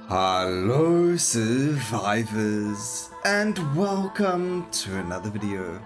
Hello survivors, and welcome to another video.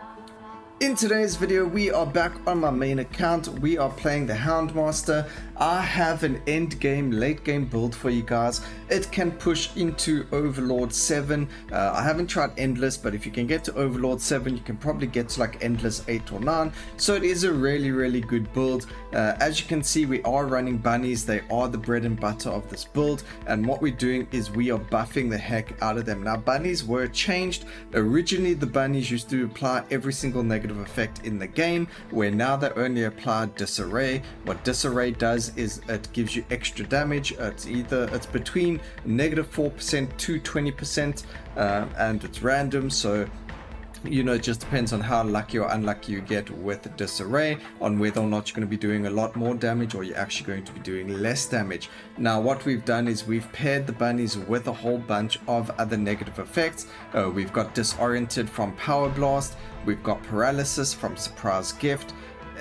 In today's video, we are back on my main account. We are playing the Houndmaster. I have an end game, late game build for you guys. It can push into Overlord 7. I haven't tried Endless, but if you can get to Overlord 7, you can probably get to like Endless 8 or 9. So it is a really good build. As you can see, we are running Bunnies. They are the bread and butter of this build. And what we're doing is we are buffing the heck out of them. Now, Bunnies were changed. Originally, the Bunnies used to apply every single negative effect in the game, where now they only apply disarray. What disarray does is it gives you extra damage. It's between -4% to 20%, and it's random, so it just depends on how lucky or unlucky you get with disarray on whether or not you're going to be doing a lot more damage or you're actually going to be doing less damage. Now what we've done is we've paired the Bunnies with a whole bunch of other negative effects. We've got disoriented from power blast, we've got paralysis from surprise gift,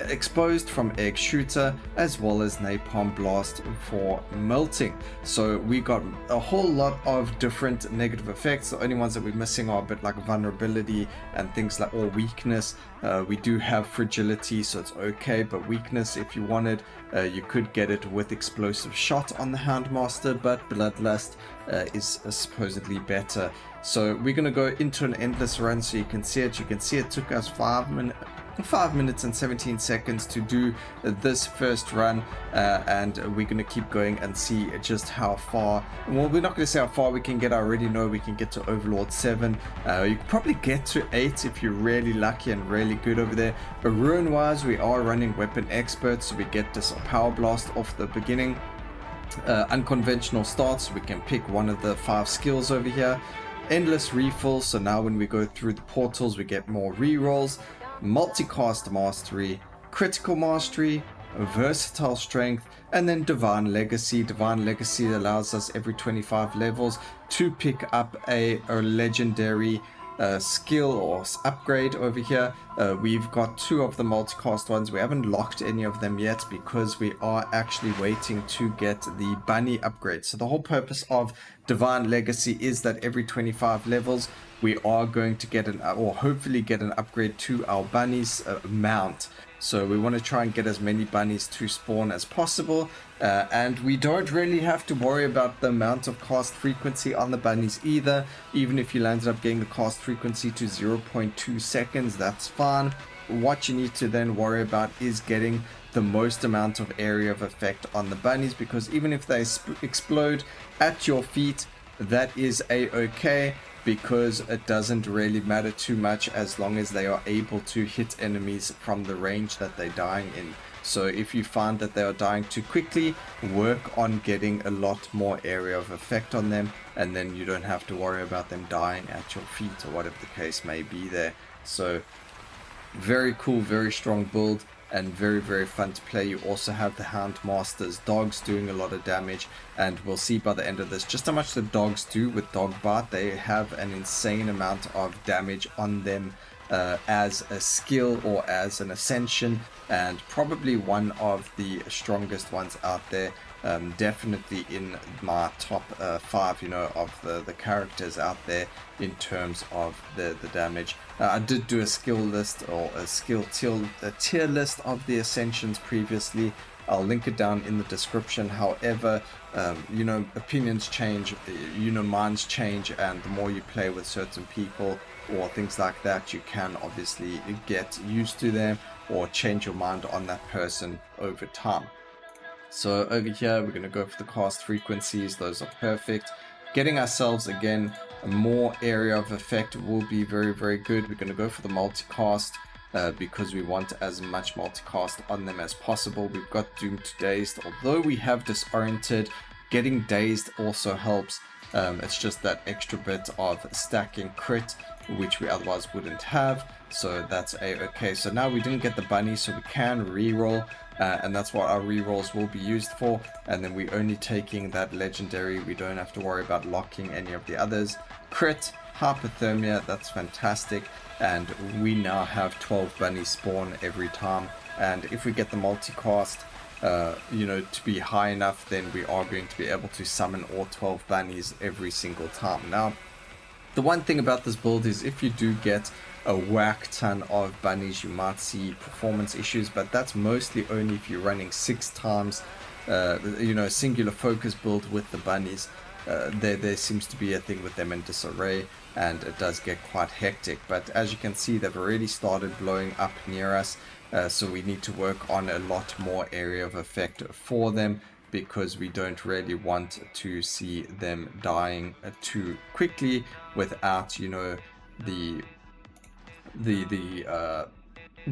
exposed from egg shooter, as well as napalm blast for melting. So we got a whole lot of different negative effects. The only ones that we're missing are a bit like vulnerability and things like, or weakness. We do have fragility, so it's okay, but weakness, if you wanted, you could get it with explosive shot on the Houndmaster, but bloodlust is supposedly better. So we're going to go into an endless run so you can see it. You can see it took us 5 minutes and 17 seconds to do this first run, and we're going to keep going and see just how far. Well, we're not going to say how far we can get. I already know we can get to Overlord 7. You could probably get to 8 if you're really lucky and really good over there. But ruin wise, we are running weapon experts, so we get this power blast off the beginning. Unconventional starts, we can pick one of the 5 skills over here. Endless refill, so now when we go through the portals we get more rerolls. Multicast mastery, critical mastery, versatile strength, and then divine legacy. Divine legacy allows us every 25 levels to pick up a legendary skill or upgrade over here. We've got 2 of the multicast ones. We haven't locked any of them yet because we are actually waiting to get the bunny upgrade. So the whole purpose of divine legacy is that every 25 levels we are going to get or hopefully get an upgrade to our bunnies mount. So we want to try and get as many bunnies to spawn as possible, and we don't really have to worry about the amount of cast frequency on the bunnies either. Even if you landed up getting the cast frequency to 0.2 seconds, that's fine. What you need to then worry about is getting the most amount of area of effect on the bunnies, because even if they explode at your feet, that is a-okay, because it doesn't really matter too much as long as they are able to hit enemies from the range that they're dying in. So if you find that they are dying too quickly, work on getting a lot more area of effect on them, and then you don't have to worry about them dying at your feet or whatever the case may be there. So very cool, very strong build, and very fun to play. You also have the Houndmaster's dogs doing a lot of damage, and we'll see by the end of this just how much the dogs do with dog bite. They have an insane amount of damage on them as a skill or as an ascension, and probably one of the strongest ones out there. Definitely in my top 5, of the characters out there in terms of the damage. I did do a skill list or a tier list of the ascensions previously. I'll link it down in the description. However, opinions change, minds change, and the more you play with certain people or things like that, you can obviously get used to them or change your mind on that person over time. So over here, we're going to go for the cast frequencies. Those are perfect. Getting ourselves, again, more area of effect will be very good. We're going to go for the multicast because we want as much multicast on them as possible. We've got Doomed to Dazed. Although we have Disoriented, getting Dazed also helps. It's just that extra bit of stacking crit, which we otherwise wouldn't have. So that's a-okay. So now we didn't get the bunny, so we can reroll. And that's what our rerolls will be used for. And then we're only taking that legendary. We don't have to worry about locking any of the others. Crit, hypothermia, that's fantastic. And we now have 12 bunnies spawn every time. And if we get the multicast, you know, to be high enough, then we are going to be able to summon all 12 bunnies every single time. Now, the one thing about this build is if you do get a whack ton of bunnies, you might see performance issues, but that's mostly only if you're running 6 times, you know, singular focus build with the bunnies. There seems to be a thing with them in disarray, and it does get quite hectic. But as you can see, they've already started blowing up near us, so we need to work on a lot more area of effect for them, because we don't really want to see them dying too quickly without, you know, the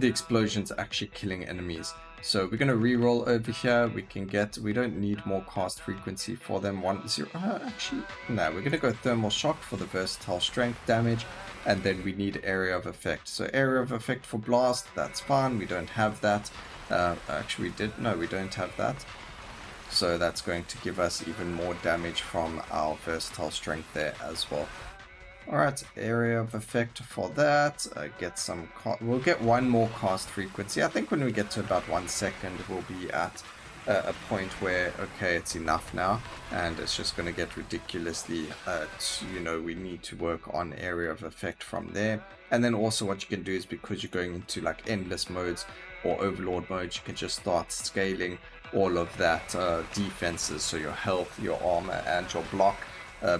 explosions actually killing enemies. So we're going to re-roll over here. We don't need more cast frequency for them. Actually, no, we're going to go thermal shock for the versatile strength damage, and then we need area of effect. So area of effect for blast, that's fine. We don't have that. Actually, we don't have that. So that's going to give us even more damage from our versatile strength there as well. Alright, area of effect for that. We'll get one more cast frequency. I think when we get to about 1 second, we'll be at a point where, okay, it's enough now, and it's just going to get ridiculously, you know, we need to work on area of effect from there. And then also what you can do is, because you're going into like endless modes or overlord modes, you can just start scaling all of that defenses, so your health, your armor, and your block.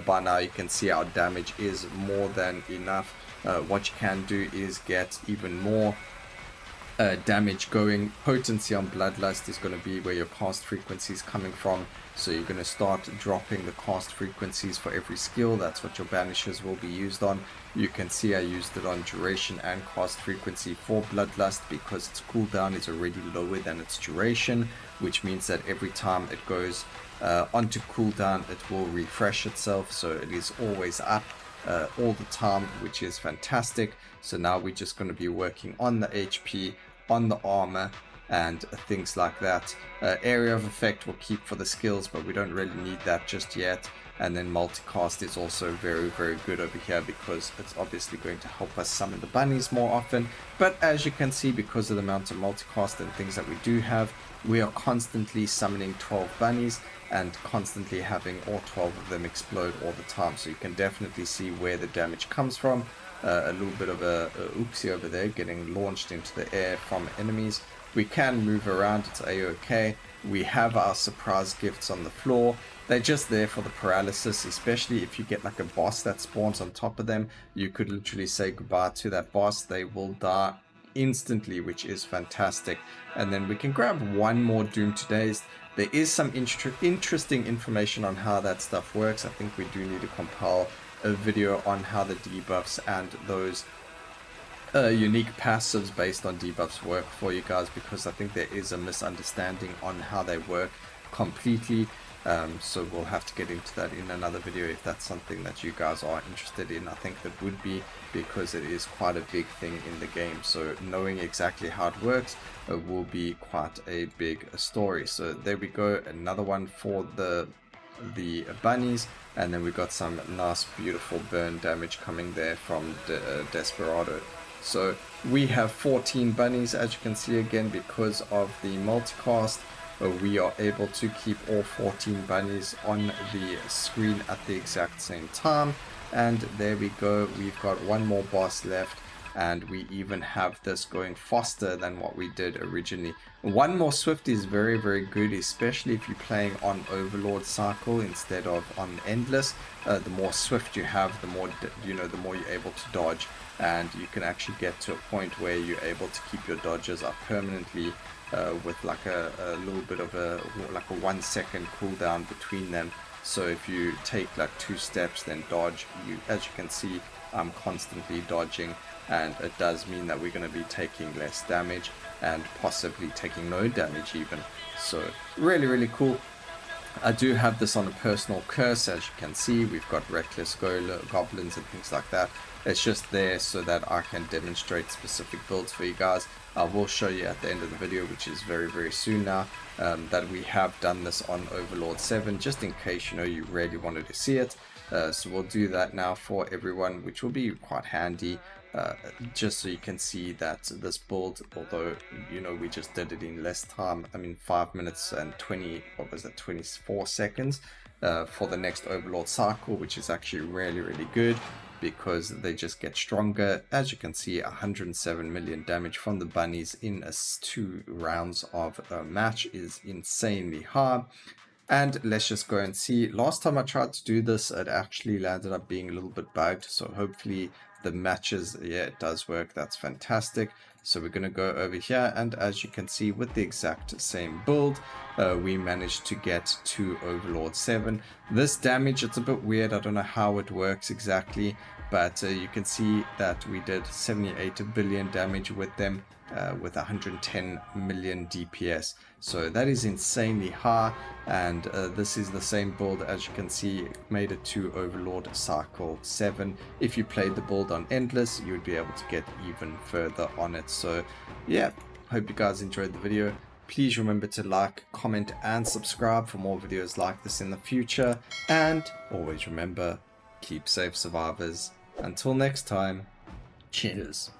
By now you can see our damage is more than enough. What you can do is get even more damage going. Potency on Bloodlust is going to be where your cast frequency is coming from, so you're going to start dropping the cast frequencies for every skill. That's what your banishes will be used on. You can see I used it on duration and cast frequency for Bloodlust, because its cooldown is already lower than its duration, which means that every time it goes onto cooldown, it will refresh itself, so it is always up all the time, which is fantastic. So now we're just going to be working on the HP, on the armor, and things like that. Area of effect we'll keep for the skills, but we don't really need that just yet. And then multicast is also very, very good over here, because it's obviously going to help us summon the bunnies more often. But as you can see, because of the amount of multicast and things that we do have, we are constantly summoning 12 bunnies and constantly having all 12 of them explode all the time. So you can definitely see where the damage comes from. A little bit of a oopsie over there, getting launched into the air from enemies. We can move around, it's a-okay. We have our surprise gifts on the floor. They're just there for the paralysis, especially if you get like a boss that spawns on top of them. You could literally say goodbye to that boss. They will die instantly, which is fantastic. And then we can grab one more Doom Today's. There is some interesting information on how that stuff works. I think we do need to compile a video on how the debuffs and those unique passives based on debuffs work for you guys, because I think there is a misunderstanding on how they work completely. So we'll have to get into that in another video if that's something that you guys are interested in. I think that would be, because it is quite a big thing in the game, so knowing exactly how it works will be quite a big story. So there we go, another one for the bunnies, and then we got some nice beautiful burn damage coming there from the Desperado. So we have 14 bunnies, as you can see again, because of the multicast. We are able to keep all 14 bunnies on the screen at the exact same time. And there we go, we've got one more boss left, and we even have this going faster than what we did originally. One more swift is very, very good, especially if you're playing on Overlord cycle instead of on endless. The more swift you have, the more the more you're able to dodge, and you can actually get to a point where you're able to keep your dodges up permanently with like a little bit of a 1 second cooldown between them. So if you take like 2 steps then dodge, as you can see, I'm constantly dodging, and it does mean that we're going to be taking less damage and possibly taking no damage even. So really, really cool. I do have this on a personal curse. As you can see, we've got reckless goblins and things like that. It's just there so that I can demonstrate specific builds for you guys. I will show you at the end of the video, which is very, very soon now, that we have done this on Overlord 7, just in case you really wanted to see it. So we'll do that now for everyone, which will be quite handy. just so you can see that this build, although we just did it in less time, I mean 5 minutes and 24 seconds for the next Overlord cycle, which is actually really good because they just get stronger. As you can see, 107 million damage from the bunnies in 2 rounds of a match is insanely high. And let's just go and see. Last time I tried to do this, it actually landed up being a little bit bugged. So hopefully the matches, yeah, it does work. That's fantastic. So we're going to go over here. And as you can see, with the exact same build, we managed to get to Overlord 7. This damage, it's a bit weird. I don't know how it works exactly. But you can see that we did 78 billion damage with them. With 110 million DPS, so that is insanely high. And this is the same build, as you can see, made it to Overlord cycle 7. If you played the build on endless, you would be able to get even further on it. So yeah, hope you guys enjoyed the video. Please remember to like, comment and subscribe for more videos like this in the future, and always remember, keep safe survivors. Until next time, cheers.